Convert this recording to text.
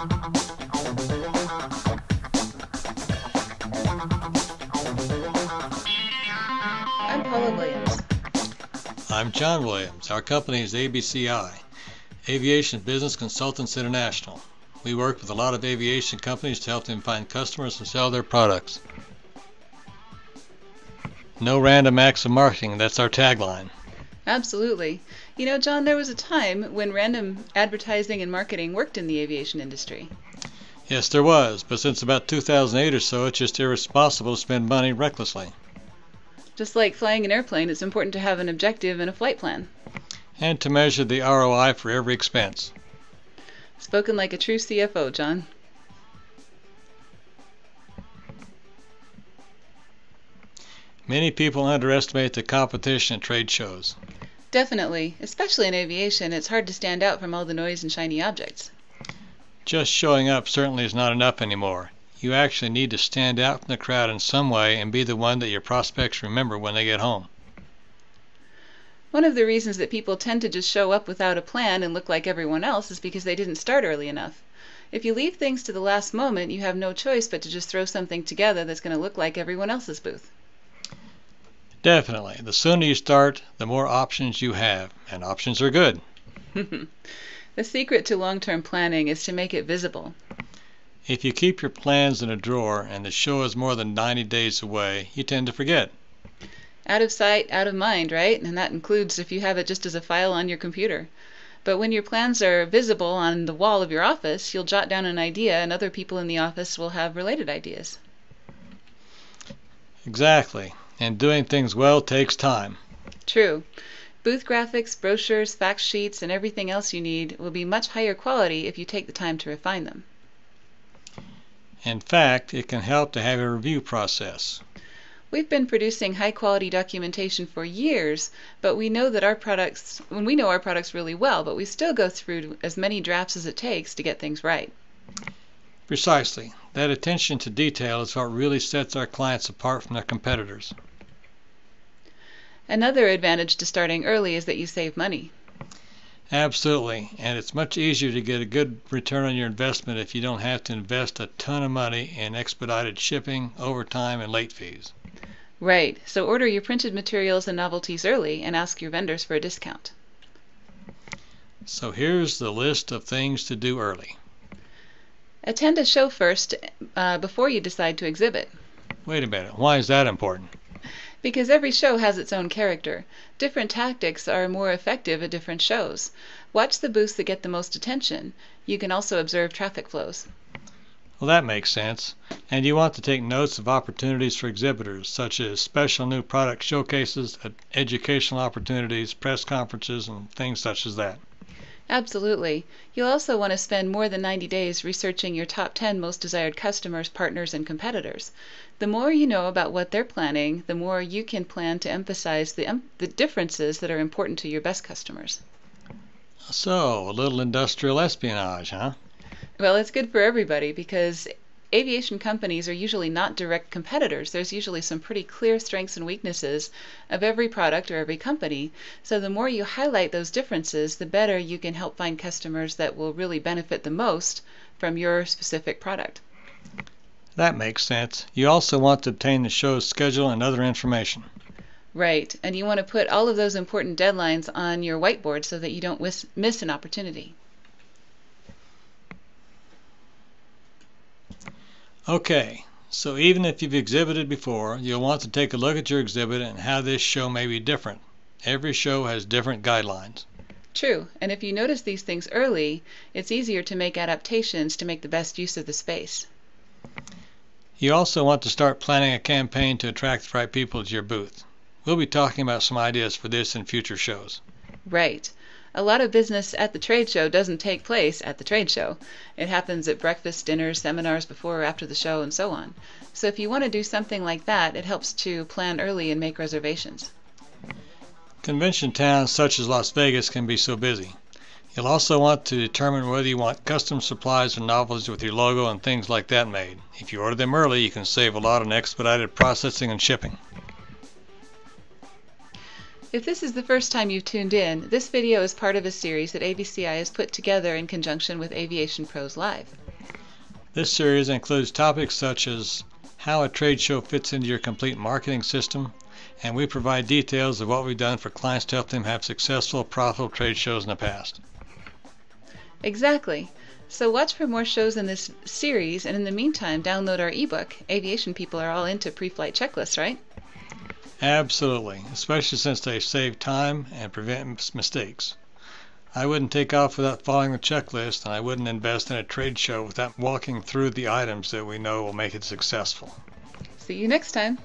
I'm Paula Williams. I'm John Williams. Our company is ABCI, Aviation Business Consultants International. We work with a lot of aviation companies to help them find customers and sell their products. No random acts of marketing, that's our tagline. Absolutely. You know, John, there was a time when random advertising and marketing worked in the aviation industry. Yes, there was, but since about 2008 or so, it's just irresponsible to spend money recklessly. Just like flying an airplane, it's important to have an objective and a flight plan. And to measure the ROI for every expense. Spoken like a true CFO, John. Many people underestimate the competition at trade shows. Definitely. Especially in aviation, it's hard to stand out from all the noise and shiny objects. Just showing up certainly is not enough anymore. You actually need to stand out from the crowd in some way and be the one that your prospects remember when they get home. One of the reasons that people tend to just show up without a plan and look like everyone else is because they didn't start early enough. If you leave things to the last moment, you have no choice but to just throw something together that's going to look like everyone else's booth. Definitely. The sooner you start, the more options you have, and options are good. The secret to long-term planning is to make it visible. If you keep your plans in a drawer and the show is more than 90 days away, you tend to forget. Out of sight, out of mind, right? And that includes if you have it just as a file on your computer. But when your plans are visible on the wall of your office, you'll jot down an idea and other people in the office will have related ideas. Exactly. And doing things well takes time. True. Booth graphics, brochures, fact sheets, and everything else you need will be much higher quality if you take the time to refine them. In fact, it can help to have a review process. We've been producing high-quality documentation for years, but we know our products really well, but we still go through as many drafts as it takes to get things right. Precisely. That attention to detail is what really sets our clients apart from their competitors. Another advantage to starting early is that you save money. Absolutely, and it's much easier to get a good return on your investment if you don't have to invest a ton of money in expedited shipping, overtime, and late fees. Right, so order your printed materials and novelties early and ask your vendors for a discount. So here's the list of things to do early. Attend a show first before you decide to exhibit. Wait a minute, why is that important? Because every show has its own character. Different tactics are more effective at different shows. Watch the booths that get the most attention. You can also observe traffic flows. Well, that makes sense. And you want to take notes of opportunities for exhibitors, such as special new product showcases, educational opportunities, press conferences, and things such as that. Absolutely. You'll also want to spend more than 90 days researching your top 10 most desired customers, partners, and competitors. The more you know about what they're planning, the more you can plan to emphasize the differences that are important to your best customers. So, a little industrial espionage, huh? Well, it's good for everybody because aviation companies are usually not direct competitors. There's usually some pretty clear strengths and weaknesses of every product or every company. So the more you highlight those differences, the better you can help find customers that will really benefit the most from your specific product. That makes sense. You also want to obtain the show's schedule and other information. Right, and you want to put all of those important deadlines on your whiteboard so that you don't miss an opportunity. Okay, so even if you've exhibited before, you'll want to take a look at your exhibit and how this show may be different. Every show has different guidelines. True, and if you notice these things early, it's easier to make adaptations to make the best use of the space. You also want to start planning a campaign to attract the right people to your booth. We'll be talking about some ideas for this in future shows. Right. A lot of business at the trade show doesn't take place at the trade show. It happens at breakfast, dinners, seminars before or after the show, and so on. So if you want to do something like that, it helps to plan early and make reservations. Convention towns such as Las Vegas can be so busy. You'll also want to determine whether you want custom supplies or novelties with your logo and things like that made. If you order them early, you can save a lot on expedited processing and shipping. If this is the first time you've tuned in, this video is part of a series that ABCI has put together in conjunction with Aviation Pros Live. This series includes topics such as how a trade show fits into your complete marketing system, and we provide details of what we've done for clients to help them have successful, profitable trade shows in the past. Exactly. So watch for more shows in this series, and in the meantime, download our ebook. Aviation people are all into pre-flight checklists, right? Absolutely, especially since they save time and prevent mistakes. I wouldn't take off without following the checklist, and I wouldn't invest in a trade show without walking through the items that we know will make it successful. See you next time.